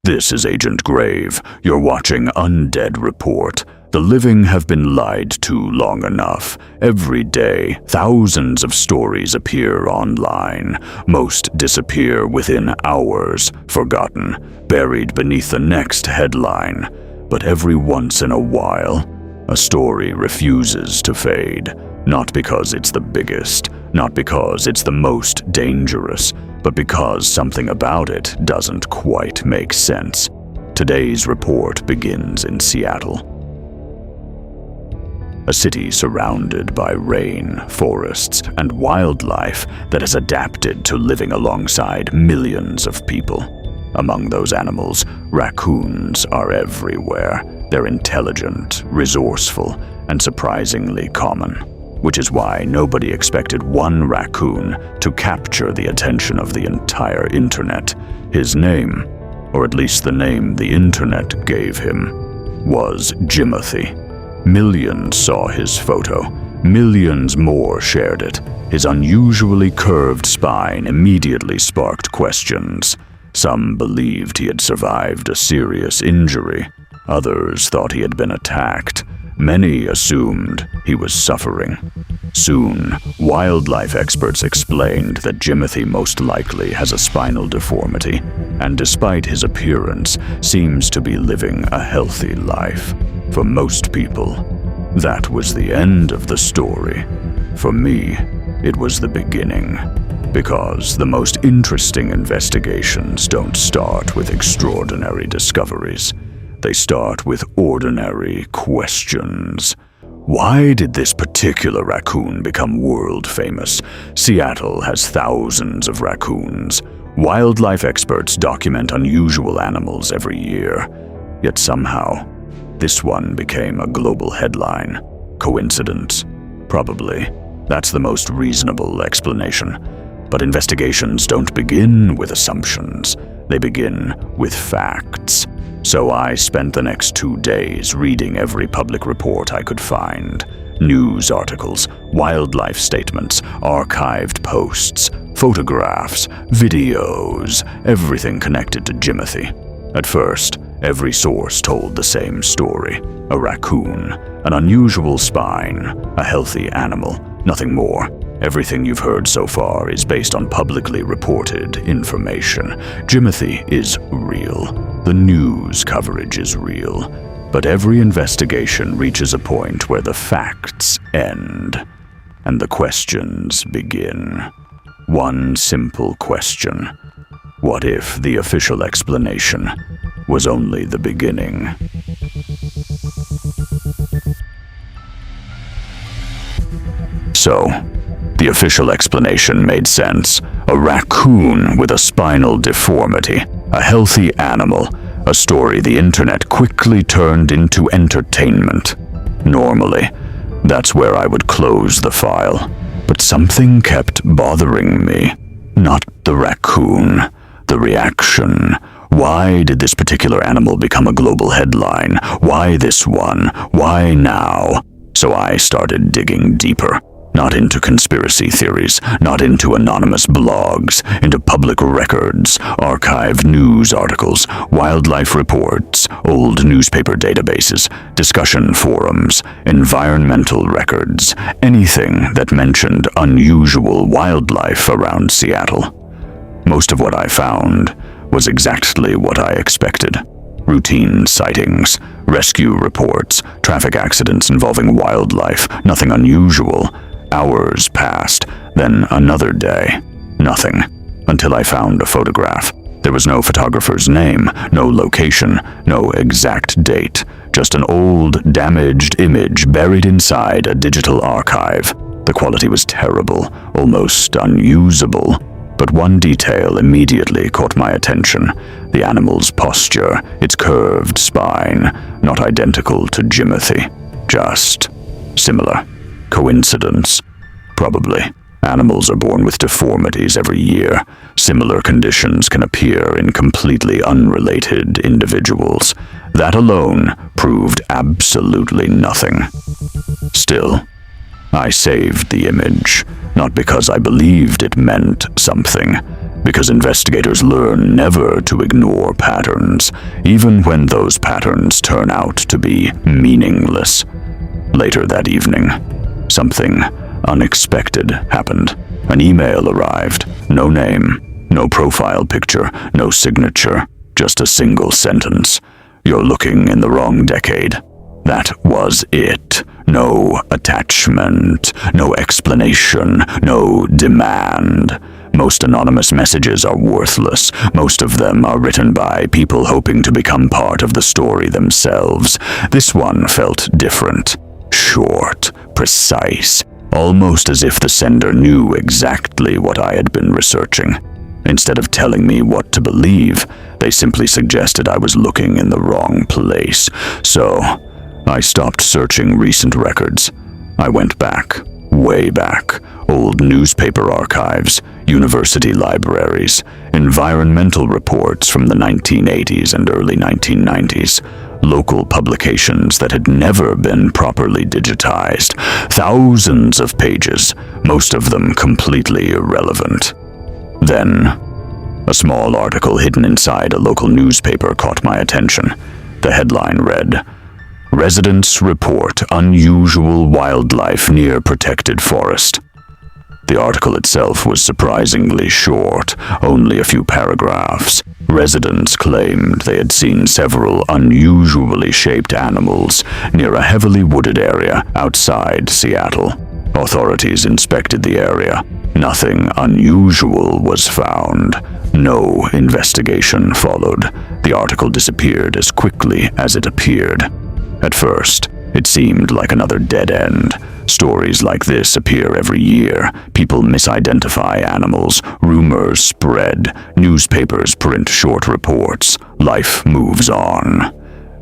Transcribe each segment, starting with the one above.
This is Agent Grave. You're watching Undead Report. The living have been lied to long enough. Every day, thousands of stories appear online. Most disappear within hours, forgotten, buried beneath the next headline. But every once in a while, a story refuses to fade. Not because it's the biggest, not because it's the most dangerous, but because something about it doesn't quite make sense. Today's report begins in Seattle. A city surrounded by rain, forests, and wildlife that has adapted to living alongside millions of people. Among those animals, raccoons are everywhere. They're intelligent, resourceful, and surprisingly common, which is why nobody expected one raccoon to capture the attention of the entire internet. His name, or at least the name the internet gave him, was Jimothy. Millions saw his photo. Millions more shared it. His unusually curved spine immediately sparked questions. Some believed he had survived a serious injury. Others thought he had been attacked. Many assumed he was suffering. Soon, wildlife experts explained that Jimothy most likely has a spinal deformity, and despite his appearance, seems to be living a healthy life. For most people, that was the end of the story. For me, it was the beginning. Because the most interesting investigations don't start with extraordinary discoveries. They start with ordinary questions. Why did this particular raccoon become world famous? Seattle has thousands of raccoons. Wildlife experts document unusual animals every year. Yet somehow, this one became a global headline. Coincidence? Probably. That's the most reasonable explanation. But investigations don't begin with assumptions. They begin with facts. So I spent the next 2 days reading every public report I could find. News articles, wildlife statements, archived posts, photographs, videos, everything connected to Jimothy. At first, every source told the same story. A raccoon, an unusual spine, a healthy animal, nothing more. Everything you've heard so far is based on publicly reported information. Jimothy is real. The news coverage is real. But every investigation reaches a point where the facts end and the questions begin. One simple question. What if the official explanation was only the beginning? So, the official explanation made sense. A raccoon with a spinal deformity, a healthy animal, a story the internet quickly turned into entertainment. Normally, that's where I would close the file. But something kept bothering me. Not the raccoon, the reaction. Why did this particular animal become a global headline? Why this one? Why now? So I started digging deeper. Not into conspiracy theories, not into anonymous blogs, into public records, archived news articles, wildlife reports, old newspaper databases, discussion forums, environmental records, anything that mentioned unusual wildlife around Seattle. Most of what I found was exactly what I expected. Routine sightings, rescue reports, traffic accidents involving wildlife, nothing unusual. Hours passed, then another day. Nothing, until I found a photograph. There was no photographer's name, no location, no exact date, just an old, damaged image buried inside a digital archive. The quality was terrible, almost unusable. But one detail immediately caught my attention. The animal's posture, its curved spine, not identical to Jimothy, just similar. Coincidence? Probably. Animals are born with deformities every year. Similar conditions can appear in completely unrelated individuals. That alone proved absolutely nothing. Still, I saved the image, not because I believed it meant something, because investigators learn never to ignore patterns, even when those patterns turn out to be meaningless. Later that evening, something unexpected happened. An email arrived. No name, no profile picture, no signature, just a single sentence. "You're looking in the wrong decade." That was it. No attachment, no explanation, no demand. Most anonymous messages are worthless. Most of them are written by people hoping to become part of the story themselves. This one felt different. Short, precise, almost as if the sender knew exactly what I had been researching. Instead of telling me what to believe, they simply suggested I was looking in the wrong place. So, I stopped searching recent records. I went back, way back, old newspaper archives, university libraries, environmental reports from the 1980s and early 1990s, local publications that had never been properly digitized, thousands of pages, most of them completely irrelevant. Then, a small article hidden inside a local newspaper caught my attention. The headline read, "Residents report unusual wildlife near protected forest." The article itself was surprisingly short, only a few paragraphs. Residents claimed they had seen several unusually shaped animals near a heavily wooded area outside Seattle. Authorities inspected the area. Nothing unusual was found. No investigation followed. The article disappeared as quickly as it appeared. At first, it seemed like another dead end. Stories like this appear every year. People misidentify animals, rumors spread, newspapers print short reports, life moves on.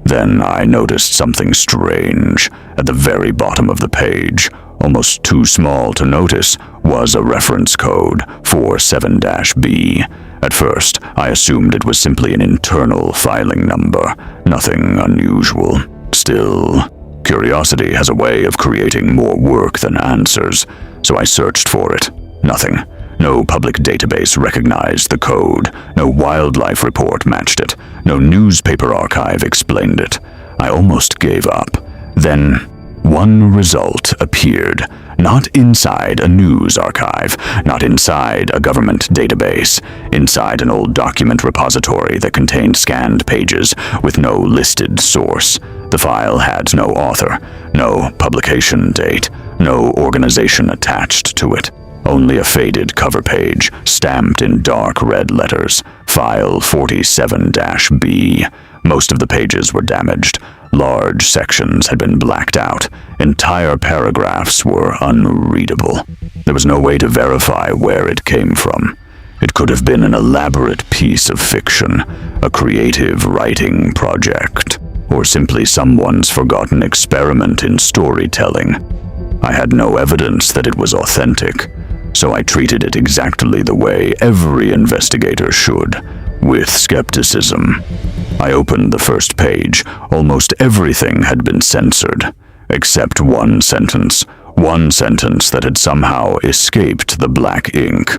Then I noticed something strange. At the very bottom of the page, almost too small to notice, was a reference code, 47-B. At first, I assumed it was simply an internal filing number, nothing unusual. Still, curiosity has a way of creating more work than answers, so I searched for it. Nothing. No public database recognized the code. No wildlife report matched it. No newspaper archive explained it. I almost gave up. Then, one result appeared. Not inside a news archive, not inside a government database, inside an old document repository that contained scanned pages with no listed source. The file had no author, no publication date, no organization attached to it. Only a faded cover page, stamped in dark red letters, File 47-B. Most of the pages were damaged. Large sections had been blacked out. Entire paragraphs were unreadable. There was no way to verify where it came from. It could have been an elaborate piece of fiction, a creative writing project, or simply someone's forgotten experiment in storytelling. I had no evidence that it was authentic, so I treated it exactly the way every investigator should, with skepticism. I opened the first page. Almost everything had been censored, except one sentence that had somehow escaped the black ink.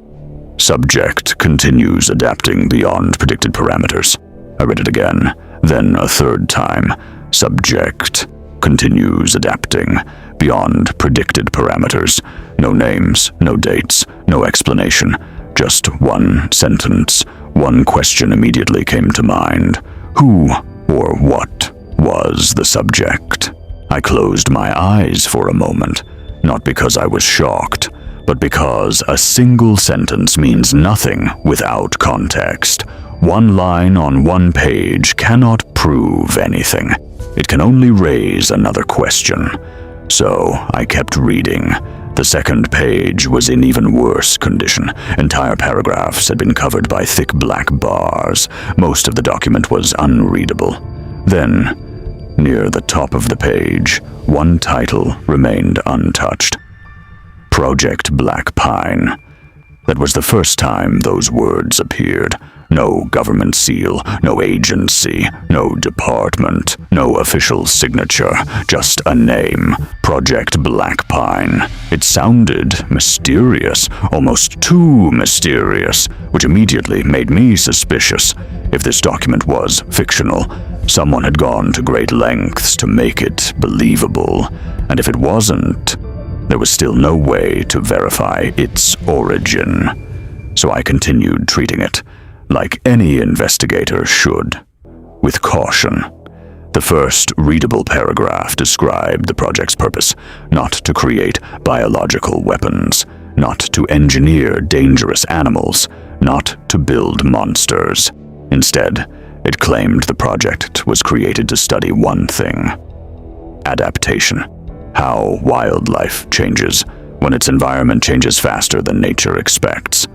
Subject continues adapting beyond predicted parameters. I read it again, then a third time. Subject continues adapting beyond predicted parameters. No names, no dates, no explanation. Just one sentence. One question immediately came to mind. Who or what was the subject? I closed my eyes for a moment, not because I was shocked, but because a single sentence means nothing without context. One line on one page cannot prove anything. It can only raise another question. So I kept reading. The second page was in even worse condition. Entire paragraphs had been covered by thick black bars. Most of the document was unreadable. Then, near the top of the page, one title remained untouched. Project Black Pine. That was the first time those words appeared. No government seal, no agency, no department, no official signature, just a name, Project Blackpine. It sounded mysterious, almost too mysterious, which immediately made me suspicious. If this document was fictional, someone had gone to great lengths to make it believable, and if it wasn't, there was still no way to verify its origin. So I continued treating it like any investigator should, with caution. The first readable paragraph described the project's purpose: not to create biological weapons, not to engineer dangerous animals, not to build monsters. Instead, it claimed the project was created to study one thing: adaptation. How wildlife changes when its environment changes faster than nature expects.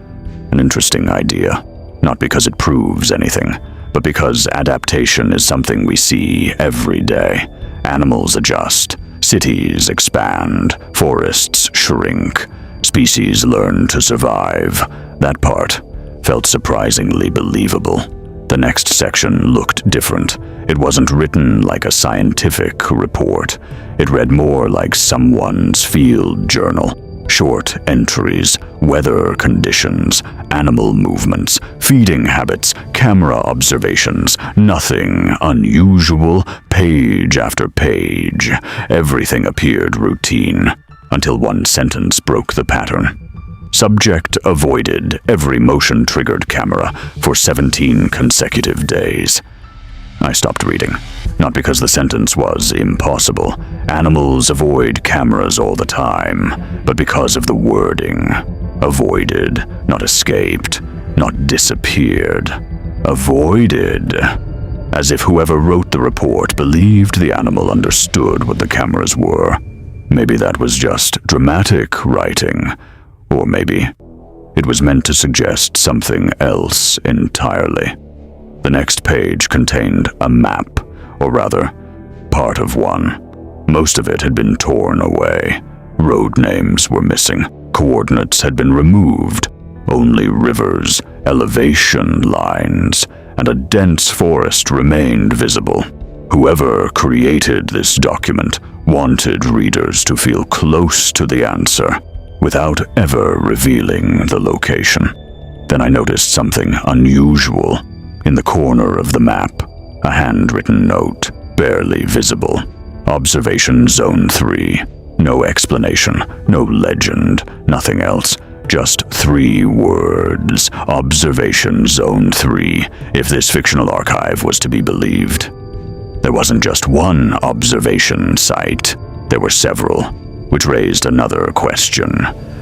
An interesting idea, not because it proves anything, but because adaptation is something we see every day. Animals adjust, cities expand, forests shrink, species learn to survive. That part felt surprisingly believable. The next section looked different. It wasn't written like a scientific report. It read more like someone's field journal. Short entries, weather conditions, animal movements, feeding habits, camera observations, nothing unusual, page after page. Everything appeared routine, until one sentence broke the pattern. Subject avoided every motion-triggered camera for 17 consecutive days. I stopped reading, not because the sentence was impossible. Animals avoid cameras all the time, but because of the wording. Avoided, not escaped, not disappeared. Avoided. As if whoever wrote the report believed the animal understood what the cameras were. Maybe that was just dramatic writing, or maybe it was meant to suggest something else entirely. The next page contained a map, or rather, part of one. Most of it had been torn away. Road names were missing. Coordinates had been removed. Only rivers, elevation lines, and a dense forest remained visible. Whoever created this document wanted readers to feel close to the answer, without ever revealing the location. Then I noticed something unusual. In the corner of the map, a handwritten note, barely visible. Observation Zone 3. No explanation, no legend, nothing else. Just 3 words. Observation Zone 3, if this fictional archive was to be believed. There wasn't just one observation site. There were several, which raised another question.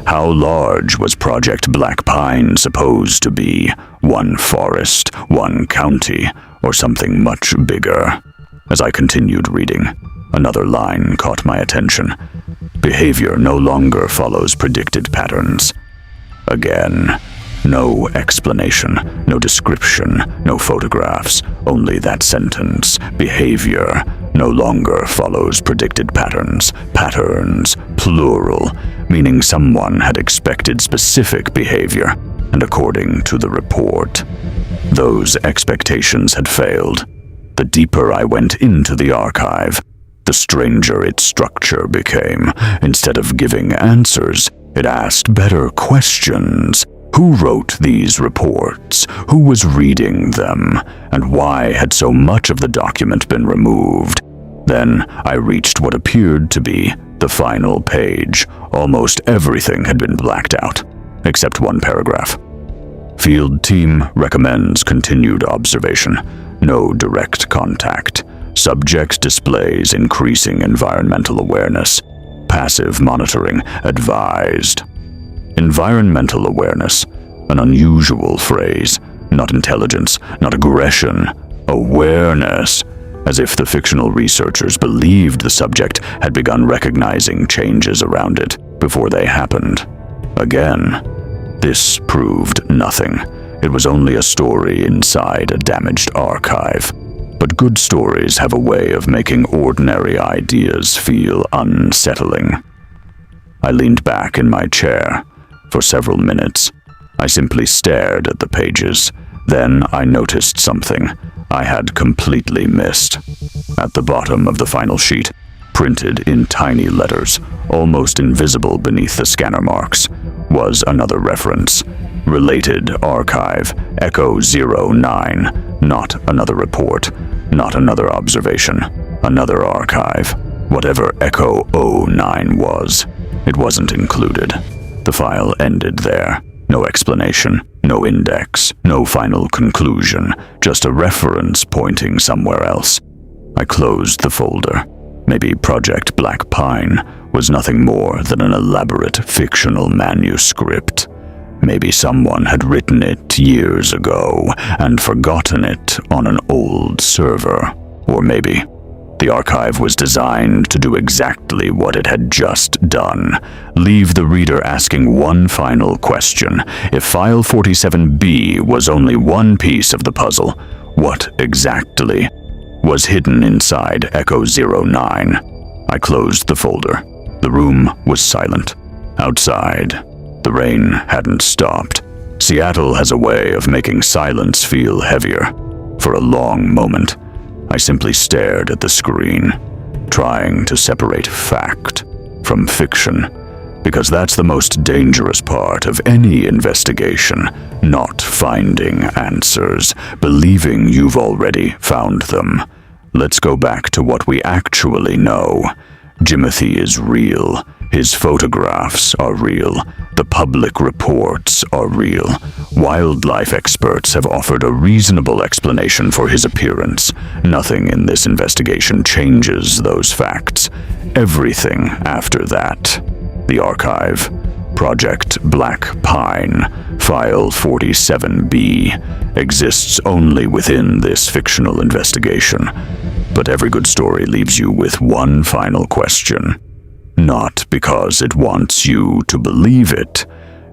How large was Project Blackpine supposed to be? One forest, one county, or something much bigger? As I continued reading, another line caught my attention. Behavior no longer follows predicted patterns. Again, no explanation, no description, no photographs, only that sentence. Behavior no longer follows predicted patterns. Patterns, plural, meaning someone had expected specific behavior, and according to the report, those expectations had failed. The deeper I went into the archive, the stranger its structure became. Instead of giving answers, it asked better questions. Who wrote these reports? Who was reading them? And why had so much of the document been removed? Then I reached what appeared to be the final page. Almost everything had been blacked out, except one paragraph. Field team recommends continued observation. No direct contact. Subject displays increasing environmental awareness. Passive monitoring advised. Environmental awareness, an unusual phrase. Not intelligence, not aggression. Awareness. As if the fictional researchers believed the subject had begun recognizing changes around it before they happened. Again, this proved nothing. It was only a story inside a damaged archive. But good stories have a way of making ordinary ideas feel unsettling. I leaned back in my chair. For several minutes, I simply stared at the pages. Then I noticed something I had completely missed. At the bottom of the final sheet, printed in tiny letters, almost invisible beneath the scanner marks, was another reference. Related archive, Echo 09. Not another report, not another observation. Another archive. Whatever Echo 09 was, it wasn't included. The file ended there. No explanation, no index, no final conclusion, just a reference pointing somewhere else. I closed the folder. Maybe Project Black Pine was nothing more than an elaborate fictional manuscript. Maybe someone had written it years ago and forgotten it on an old server. Or maybe the archive was designed to do exactly what it had just done. Leave the reader asking one final question. If File 47B was only one piece of the puzzle, what exactly was hidden inside Echo 09? I closed the folder. The room was silent. Outside, the rain hadn't stopped. Seattle has a way of making silence feel heavier. For a long moment, I simply stared at the screen, trying to separate fact from fiction, because that's the most dangerous part of any investigation, not finding answers, believing you've already found them. Let's go back to what we actually know. Jimothy is real. His photographs are real. The public reports are real. Wildlife experts have offered a reasonable explanation for his appearance. Nothing in this investigation changes those facts. Everything after that. The archive. Project Black Pine, File 47B, exists only within this fictional investigation. But every good story leaves you with one final question. Not because it wants you to believe it,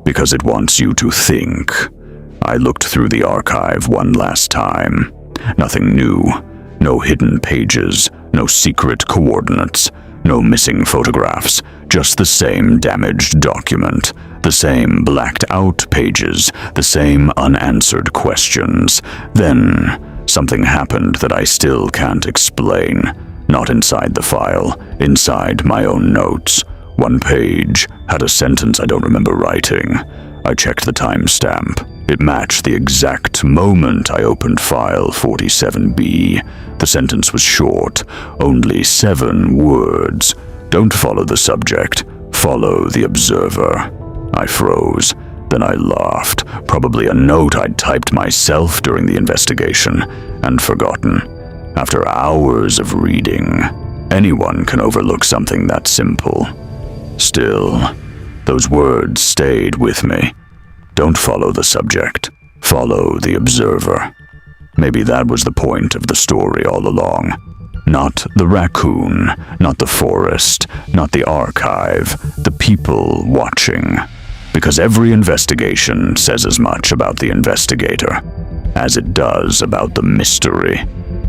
because it wants you to think. I looked through the archive one last time. Nothing new. No hidden pages, no secret coordinates, no missing photographs, just the same damaged document, the same blacked-out pages, the same unanswered questions. Then, something happened that I still can't explain. Not inside the file, inside my own notes. One page had a sentence I don't remember writing. I checked the timestamp. It matched the exact moment I opened File 47B. The sentence was short, only 7 words. Don't follow the subject, follow the observer. I froze. Then I laughed, probably a note I'd typed myself during the investigation and forgotten. After hours of reading, anyone can overlook something that simple. Still, those words stayed with me. Don't follow the subject, follow the observer. Maybe that was the point of the story all along. Not the raccoon, not the forest, not the archive, the people watching. Because every investigation says as much about the investigator as it does about the mystery.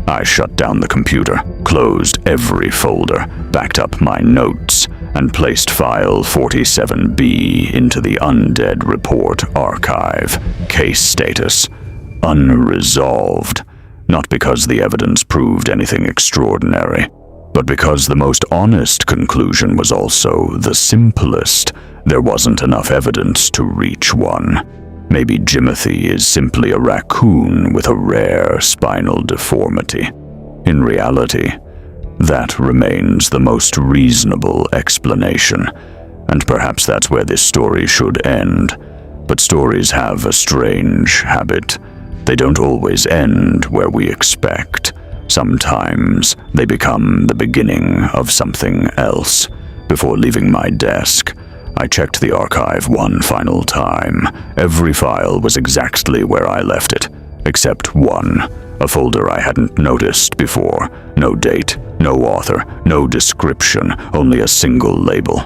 I shut down the computer, closed every folder, backed up my notes, and placed File 47B into the Undead Report archive. Case status: unresolved. Not because the evidence proved anything extraordinary, but because the most honest conclusion was also the simplest. There wasn't enough evidence to reach one. Maybe Jimothy is simply a raccoon with a rare spinal deformity. In reality, that remains the most reasonable explanation, and perhaps that's where this story should end. But stories have a strange habit. They don't always end where we expect. Sometimes they become the beginning of something else. Before leaving my desk, I checked the archive one final time. Every file was exactly where I left it, except one, a folder I hadn't noticed before. No date, no author, no description, only a single label.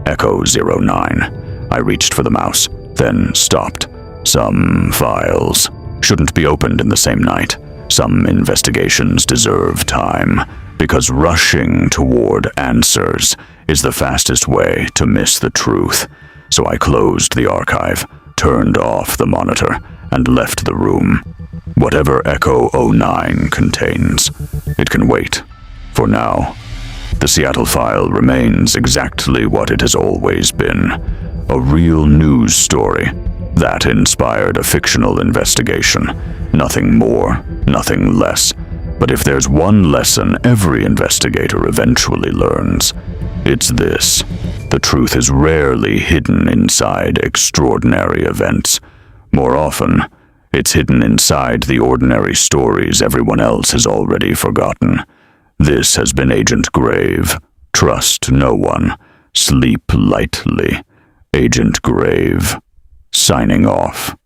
Echo 09. I reached for the mouse, then stopped. Some files shouldn't be opened in the same night. Some investigations deserve time, because rushing toward answers is the fastest way to miss the truth. So I closed the archive, turned off the monitor, and left the room. Whatever Echo 09 contains, it can wait. For now, the Seattle File remains exactly what it has always been, a real news story that inspired a fictional investigation. Nothing more, nothing less. But if there's one lesson every investigator eventually learns, it's this: the truth is rarely hidden inside extraordinary events. More often, it's hidden inside the ordinary stories everyone else has already forgotten. This has been Agent Grave. Trust no one. Sleep lightly. Agent Grave, signing off.